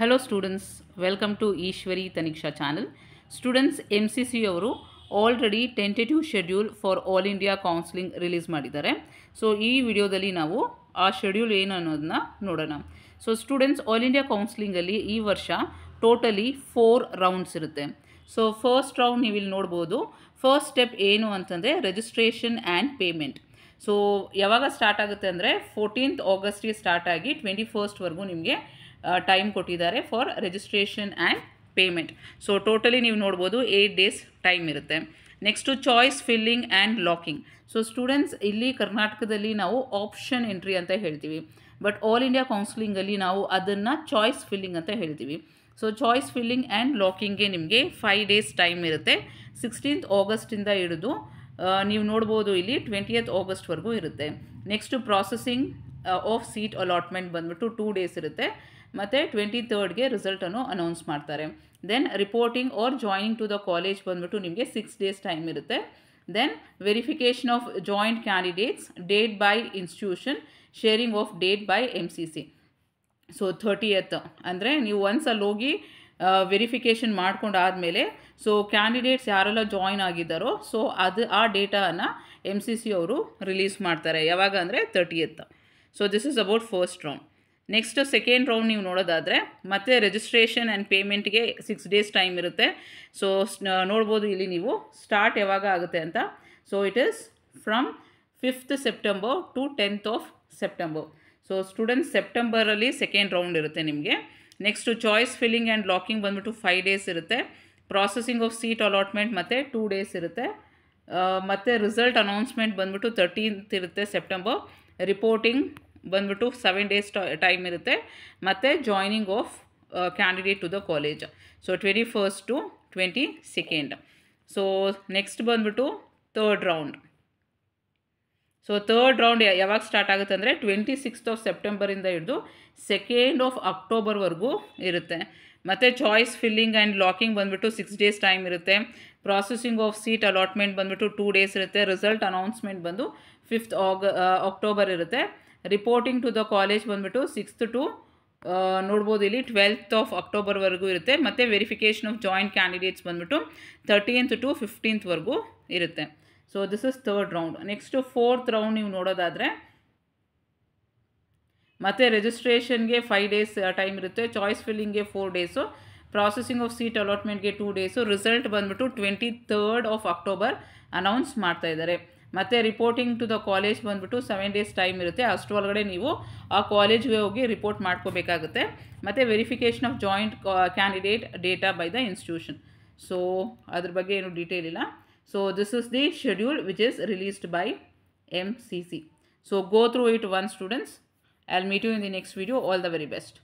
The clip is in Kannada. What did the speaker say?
Hello students, welcome to Ishwari Taniksha channel. Students, MCC ಅವರು already tentative schedule for all India counselling release ಮಾಡಿದ್ದಾರೆ. ಸೊ ಈ ವಿಡಿಯೋದಲ್ಲಿ ನಾವು ಆ ಶೆಡ್ಯೂಲ್ ಏನು ಅನ್ನೋದನ್ನ ನೋಡೋಣ. ಸೊ ಸ್ಟೂಡೆಂಟ್ಸ್, ಆಲ್ ಇಂಡಿಯಾ ಕೌನ್ಸಿಲಿಂಗಲ್ಲಿ ಈ ವರ್ಷ ಟೋಟಲಿ 4 ರೌಂಡ್ಸ್ ಇರುತ್ತೆ. ಸೊ ಫಸ್ಟ್ ರೌಂಡ್ ನೀವು ಇಲ್ಲಿ ನೋಡ್ಬೋದು. ಫಸ್ಟ್ ಸ್ಟೆಪ್ ಏನು ಅಂತಂದರೆ ರಿಜಿಸ್ಟ್ರೇಷನ್ ಆ್ಯಂಡ್ ಪೇಮೆಂಟ್. ಸೊ ಯಾವಾಗ ಸ್ಟಾರ್ಟ್ ಆಗುತ್ತೆ ಅಂದರೆ 14th ಆಗಸ್ಟ್ಗೆ ಸ್ಟಾರ್ಟ್ ಆಗಿ 21st ನಿಮಗೆ ಟೈಮ್ ಕೊಟ್ಟಿದ್ದಾರೆ for registration and payment. So totally ನೀವು ನೋಡ್ಬೋದು 8 days ಟೈಮ್ ಇರುತ್ತೆ. Next choice filling and locking. So students, ಇಲ್ಲಿ ಕರ್ನಾಟಕದಲ್ಲಿ ನಾವು ಆಪ್ಷನ್ ಎಂಟ್ರಿ ಅಂತ ಹೇಳ್ತೀವಿ, ಬಟ್ ಆಲ್ ಇಂಡಿಯಾ ಕೌನ್ಸಿಲಿಂಗಲ್ಲಿ ನಾವು ಅದನ್ನು ಚಾಯ್ಸ್ ಫಿಲ್ಲಿಂಗ್ ಅಂತ ಹೇಳ್ತೀವಿ. ಸೊ ಚಾಯ್ಸ್ ಫಿಲ್ಲಿಂಗ್ ಆ್ಯಂಡ್ ಲಾಕಿಂಗ್ಗೆ ನಿಮಗೆ 5 days ಟೈಮ್ ಇರುತ್ತೆ. 16th ಆಗಸ್ಟಿಂದ ಹಿಡಿದು ನೀವು ನೋಡ್ಬೋದು ಇಲ್ಲಿ 20th ಆಗಸ್ಟ್ವರೆಗೂ ಇರುತ್ತೆ. Next processing of seat allotment ಬಂದ್ಬಿಟ್ಟು 2 days ಇರುತ್ತೆ. ಮತ್ತು 23rdಗೆ ರಿಸಲ್ಟನ್ನು ಅನೌನ್ಸ್ ಮಾಡ್ತಾರೆ. Then reporting or joining to the college ಬಂದ್ಬಿಟ್ಟು ನಿಮಗೆ 6 days ಟೈಮ್ ಇರುತ್ತೆ. Then verification of joint candidates, date by institution, sharing of date by MCC. So 30th ಅಂದರೆ ನೀವು ಅಲ್ಲಿ ಹೋಗಿ ವೆರಿಫಿಕೇಷನ್ ಮಾಡ್ಕೊಂಡಾದಮೇಲೆ ಸೊ ಕ್ಯಾಂಡಿಡೇಟ್ಸ್ ಯಾರೆಲ್ಲ ಜಾಯ್ನ್ ಆಗಿದ್ದಾರೋ ಸೊ ಆ ಡೇಟಾನ MCC ಅವರು ರಿಲೀಸ್ ಮಾಡ್ತಾರೆ. ಯಾವಾಗ ಅಂದರೆ 30th. So this is about first round. Next second round ನೀವು ನೋಡೋದಾದರೆ ಮತ್ತೆ ರಿಜಿಸ್ಟ್ರೇಷನ್ ಆ್ಯಂಡ್ ಪೇಮೆಂಟ್ಗೆ 6 days ಟೈಮ್ ಇರುತ್ತೆ. ಸೊ ನೋಡ್ಬೋದು ಇಲ್ಲಿ ನೀವು ಸ್ಟಾರ್ಟ್ ಯಾವಾಗ ಆಗುತ್ತೆ ಅಂತ. So it is from 5th September to 10th September. So students, ಸೆಪ್ಟೆಂಬರಲ್ಲಿ ಸೆಕೆಂಡ್ ರೌಂಡ್ ಇರುತ್ತೆ ನಿಮಗೆ. Next choice filling and locking ಬಂದ್ಬಿಟ್ಟು 5 days ಇರುತ್ತೆ. ಪ್ರಾಸೆಸಿಂಗ್ ಆಫ್ ಸೀಟ್ ಅಲಾಟ್ಮೆಂಟ್ ಮತ್ತು 2 days ಇರುತ್ತೆ. ಮತ್ತು ರಿಸಲ್ಟ್ ಅನೌನ್ಸ್ಮೆಂಟ್ ಬಂದ್ಬಿಟ್ಟು 13th ಇರುತ್ತೆ ಸೆಪ್ಟೆಂಬರ್. ರಿಪೋರ್ಟಿಂಗ್ ಬಂದ್ಬಿಟ್ಟು 7 days ಟೈಮ್ ಇರುತ್ತೆ. ಮತ್ತು joining of candidate to the college so 21st to 22nd. So next ಬಂದ್ಬಿಟ್ಟು third round. So third round ಯಾವಾಗ ಸ್ಟಾರ್ಟ್ ಆಗುತ್ತೆ ಅಂದರೆ 26th September ಹಿಡಿದು 2nd October ಇರುತ್ತೆ. ಮತ್ತು ಚಾಯ್ಸ್ ಫಿಲ್ಲಿಂಗ್ ಆ್ಯಂಡ್ ಲಾಕಿಂಗ್ ಬಂದ್ಬಿಟ್ಟು 6 days ಟೈಮ್ ಇರುತ್ತೆ. ಪ್ರಾಸೆಸಿಂಗ್ ಆಫ್ ಸೀಟ್ ಅಲಾಟ್ಮೆಂಟ್ ಬಂದ್ಬಿಟ್ಟು 2 days ಇರುತ್ತೆ. ರಿಸಲ್ಟ್ ಅನೌನ್ಸ್ಮೆಂಟ್ ಬಂದು 5th October ಇರುತ್ತೆ. ರಿಪೋರ್ಟಿಂಗ್ ಟು ದ ಕಾಲೇಜ್ ಬಂದ್ಬಿಟ್ಟು 6th to ನೋಡ್ಬೋದು ಇಲ್ಲಿ 12th October ಇರುತ್ತೆ. ಮತ್ತು ವೆರಿಫಿಕೇಷನ್ ಆಫ್ ಜಾಯಿಂಟ್ ಕ್ಯಾಂಡಿಡೇಟ್ಸ್ ಬಂದ್ಬಿಟ್ಟು 13th to 15th ಇರುತ್ತೆ. So this is third round. Next fourth round ನೀವು ನೋಡೋದಾದರೆ ಮತ್ತು ರಿಜಿಸ್ಟ್ರೇಷನ್ಗೆ 5 days ಟೈಮ್ ಇರುತ್ತೆ. ಚಾಯ್ಸ್ ಫಿಲ್ಲಿಂಗ್ಗೆ 4 days, ಪ್ರಾಸೆಸಿಂಗ್ ಆಫ್ ಸೀಟ್ ಅಲಾಟ್ಮೆಂಟ್ಗೆ 2 days, ರಿಸಲ್ಟ್ ಬಂದ್ಬಿಟ್ಟು 23rd October ಅನೌನ್ಸ್ ಮಾಡ್ತಾಯಿದ್ದಾರೆ. ಮತ್ತು ರಿಪೋರ್ಟಿಂಗ್ ಟು ದ ಕಾಲೇಜ್ ಬಂದ್ಬಿಟ್ಟು 7 days ಟೈಮ್ ಇರುತ್ತೆ. ಅಷ್ಟರೊಳಗಡೆ ನೀವು ಆ ಕಾಲೇಜ್ಗೆ ಹೋಗಿ ರಿಪೋರ್ಟ್ ಮಾಡ್ಕೋಬೇಕಾಗುತ್ತೆ. ಮತ್ತು verification of joint candidate data by the institution. So ಅದ್ರ ಬಗ್ಗೆ ಏನು ಡೀಟೇಲ್ ಇಲ್ಲ. So this is the schedule which is released by MCC. So go through it once, students. I'll meet you in the next video. All the very best.